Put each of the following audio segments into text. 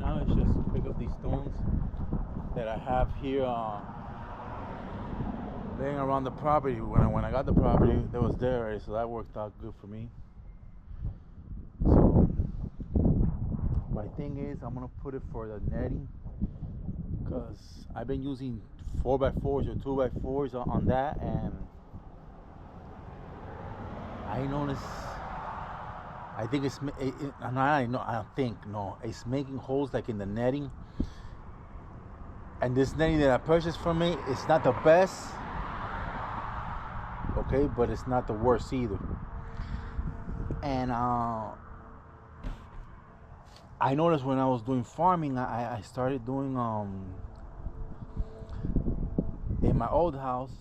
challenge just to pick up these stones that I have here laying around the property. When I got the property, they was there already, so that worked out good for me. So my thing is, I'm gonna put it for the netting because I've been using 4x4s or 2x4s on that, and I noticed. I think it's. I don't think. No, it's making holes like in the netting. And this netting that I purchased from me, it's not the best. Okay, but it's not the worst either. And I noticed when I was doing farming, I started doing in my old house,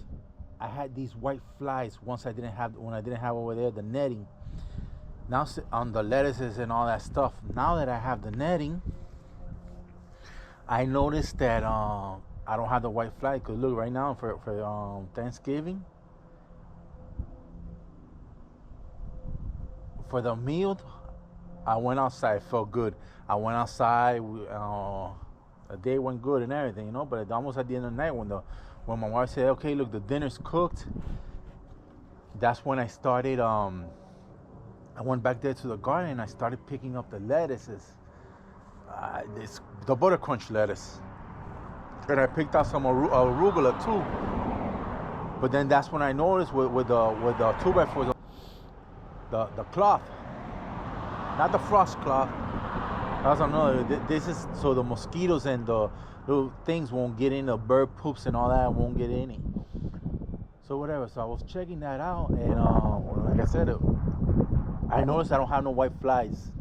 I had these white flies when I didn't have over there the netting. Now on the lettuces and all that stuff. Now that I have the netting, I noticed that I don't have the white fly. Cause look, right now for Thanksgiving, for the meal, I went outside. It felt good. I went outside. The day went good and everything, But almost at the end of the night, when my wife said, "Okay, look, the dinner's cooked," that's when I started. I went back there to the garden and I started picking up the lettuces. The butter crunch lettuce, and I picked out some arugula too. But then that's when I noticed with the 2x4s, the cloth, not the frost cloth. That's another. This is so the mosquitoes and the little things won't get in. The bird poops and all that won't get in it. So whatever. So I was checking that out, and like I said, I noticed I don't have no white flies.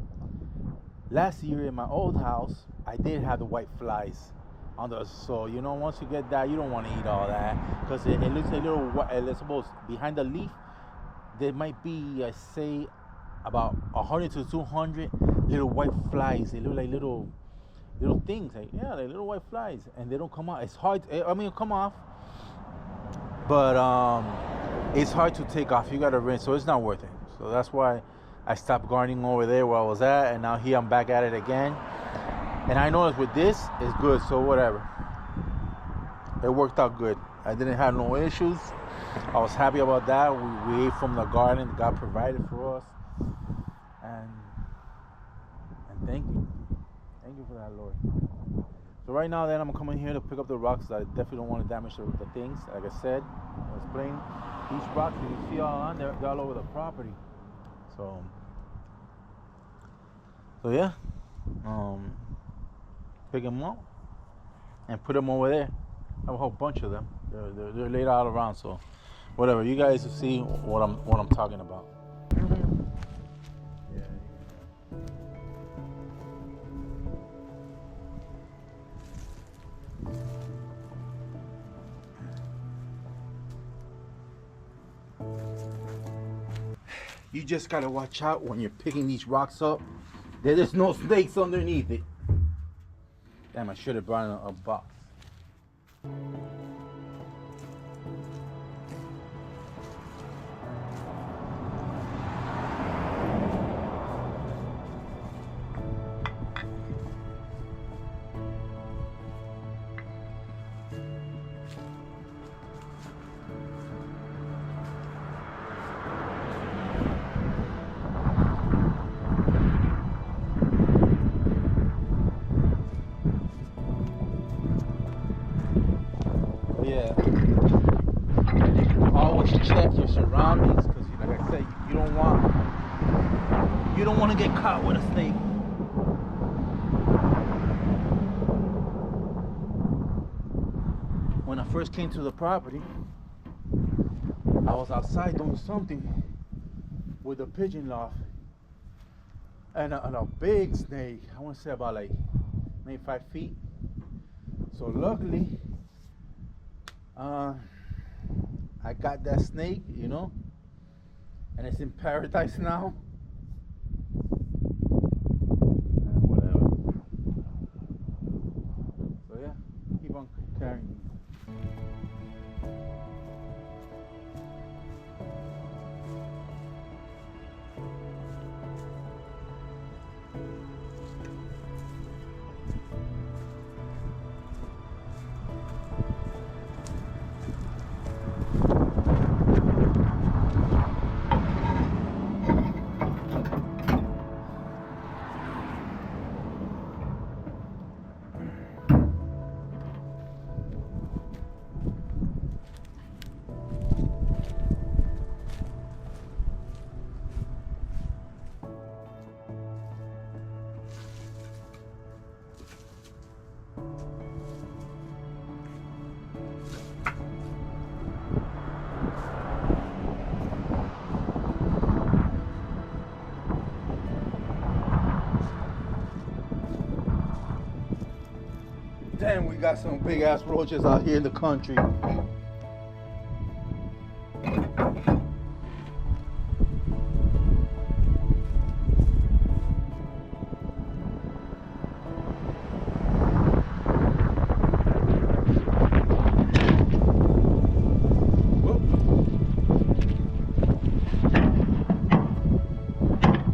Last year in my old house, I did have the white flies on the. So once you get that, you don't want to eat all that because it looks a little. Let's suppose behind the leaf, there might be, I say, about 100 to 200 little white flies. They look like little things. Like little white flies, and they don't come out. It's hard. Come off, but it's hard to take off. You gotta rinse, so it's not worth it. So that's why I stopped gardening over there where I was at, and now here I'm back at it again. And I noticed with this, it's good. So whatever, it worked out good. I didn't have no issues. I was happy about that. We ate from the garden. God provided for us, and thank you for that, Lord. So right now, then I'm gonna come in here to pick up the rocks. I definitely don't want to damage the things. Like I said, I was playing these rocks. You can see all on there, they're all over the property. So yeah, pick them up and put them over there. I have a whole bunch of them. They're laid all around. So whatever, you guys will see what I'm talking about. Yeah. You just gotta watch out when you're picking these rocks up. There's no snakes underneath it. Damn, I should have brought a box. Yeah. Always check your surroundings because, like I said, you don't want to get caught with a snake. When I first came to the property, I was outside doing something with a pigeon loft and a big snake. I want to say about like maybe 5 feet. So luckily, I got that snake, and it's in paradise now. Whatever. So yeah, keep on carrying. Damn, we got some big ass roaches out here in the country.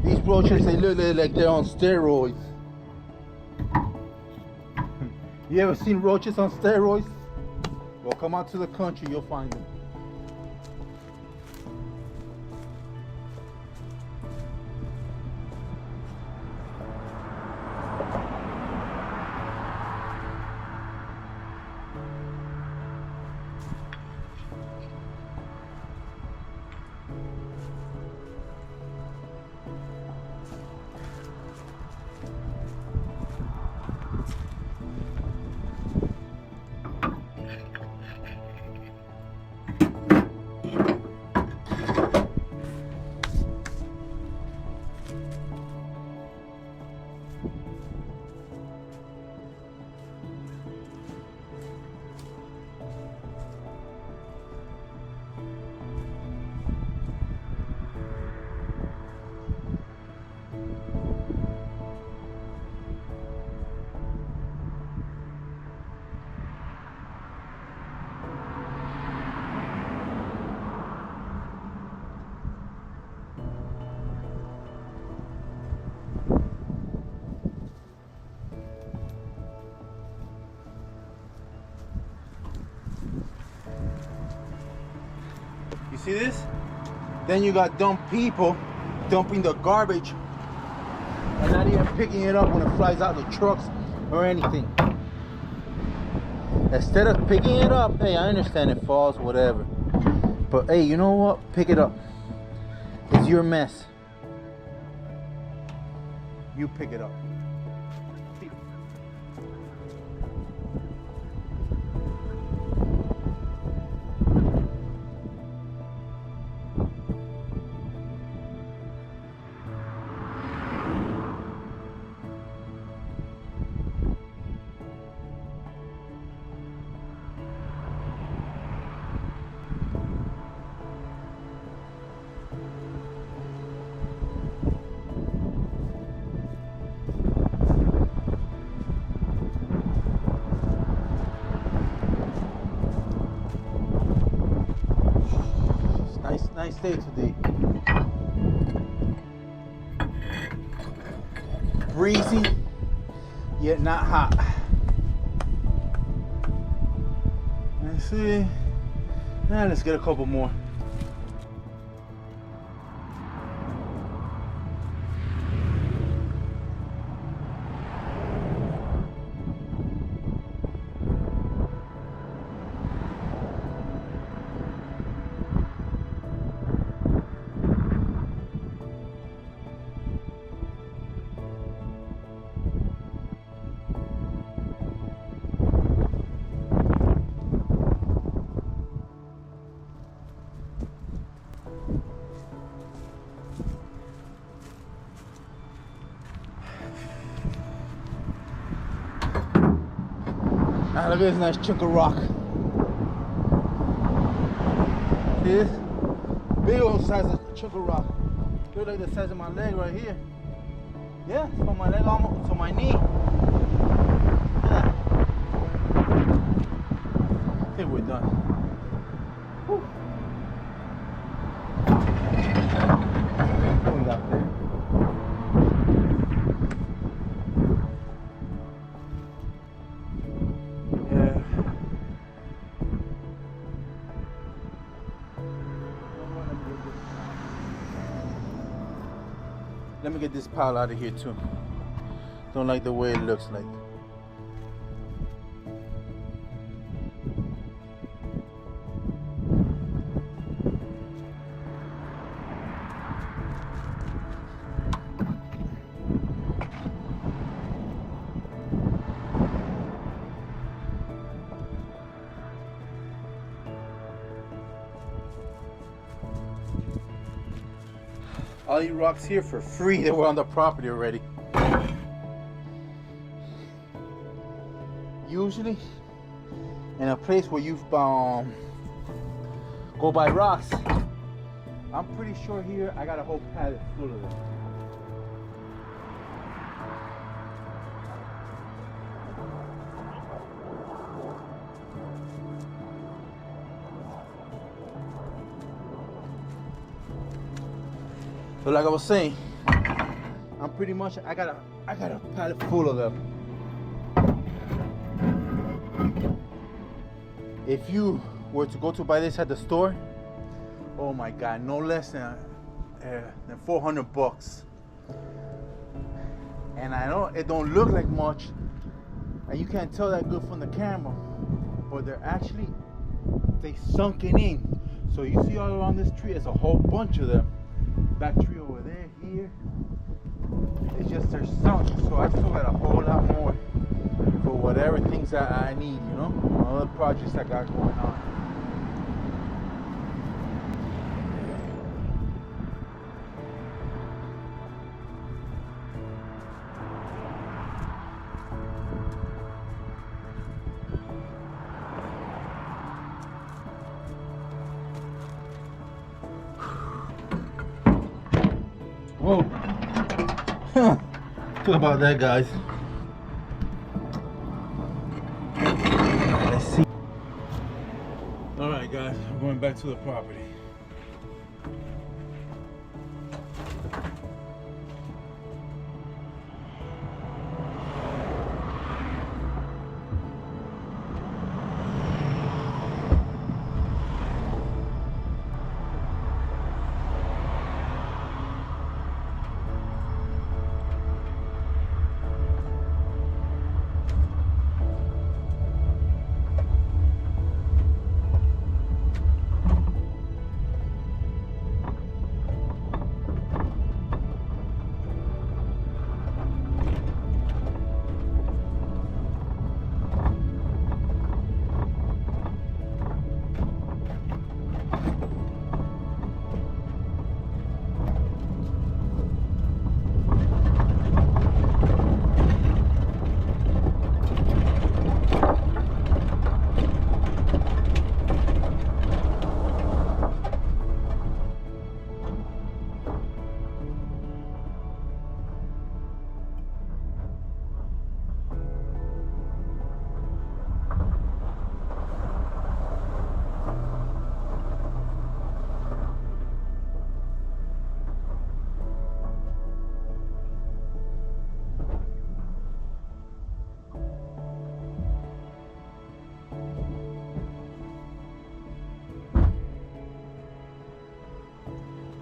These roaches, they look like they're on steroids. You ever seen roaches on steroids? Well, come out to the country, you'll find them. You see this? Then you got dumb people dumping the garbage and not even picking it up when it flies out the trucks or anything. Instead of picking it up, hey, I understand it falls, whatever. But hey, you know what? Pick it up. It's your mess. You pick it up. Nice day today. Breezy, yet not hot. Let's see. Now let's get a couple more. Ah, look at this nice chunk of rock. See this? Big old size of chunk of rock. Look like the size of my leg right here. Yeah, from my leg almost to my knee. Yeah. I think we're done. Whew. Going down there. Let me get this pile out of here too. Don't like the way it looks like. All these rocks here for free. They were on the property already. usually in a place where you've go buy rocks, I'm pretty sure here I got a whole pallet full of them. So like I was saying, I'm pretty much I got a pallet full of them. If you were to go to buy this at the store, oh my God, no less than $400. And I know it don't look like much, and you can't tell that good from the camera, but they sunken in. So you see all around this tree, there's a whole bunch of them. That tree over there, here, it's just they're sunk. So I still got a whole lot more for whatever things that I need, you know, all the projects I got going on. Whoa. Talk about that, guys. Let's see. All right, guys, I'm going back to the property.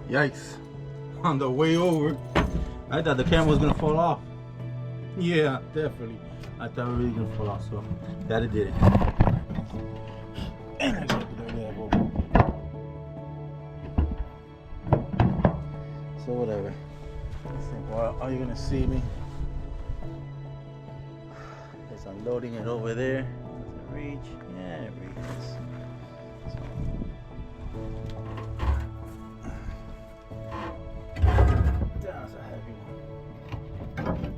Yikes. On the way over, I thought the camera was gonna fall off. Yeah, definitely. I thought it was really gonna fall off, so that it did it. And I got the dirty elbow. So whatever. Well, are you gonna see me? It's unloading it over there. Does it reach? Yeah, it reaches. That's a heavy one.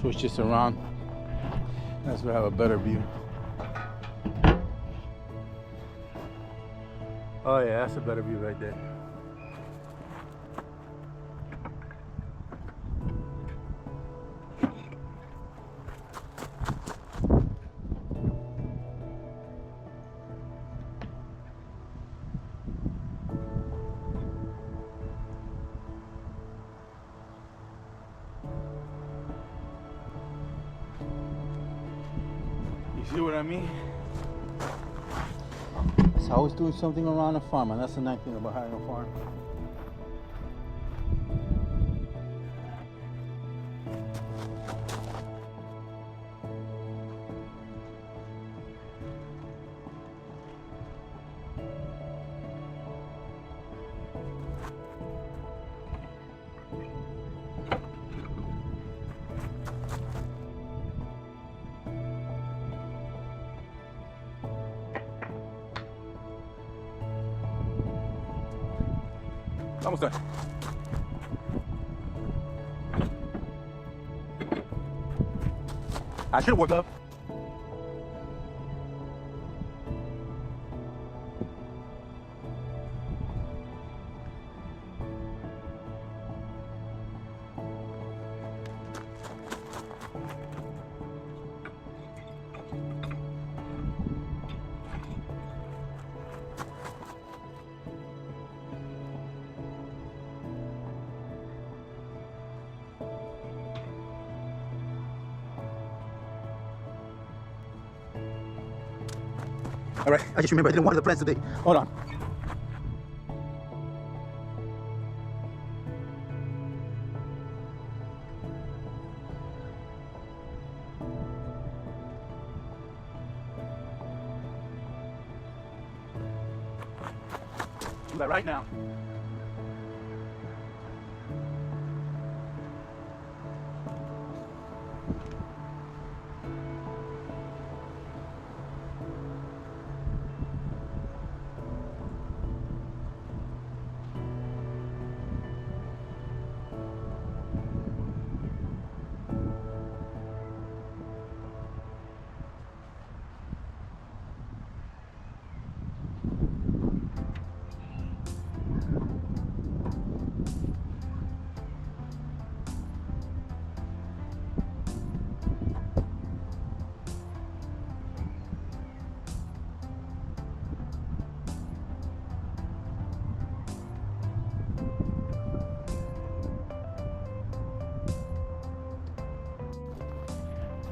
Switch this around. That's where I have a better view. Oh yeah, that's a better view right there. You see what I mean? It's always doing something around a farm, and that's the nice thing about having a farm. Almost done. I should have worked up. All right, I just remember I didn't water the plants today. Hold on. Do that right now.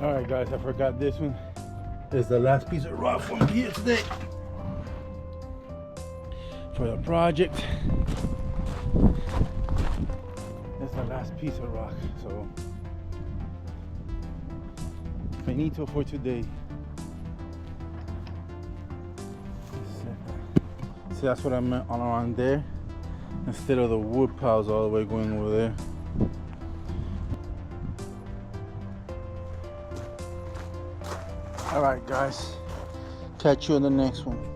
All right, guys, I forgot this one. This is the last piece of rock from here today for the project. This is the last piece of rock, so finito for today. See, that's what I meant all around there, instead of the wood piles all the way going over there. All right, guys, catch you in the next one.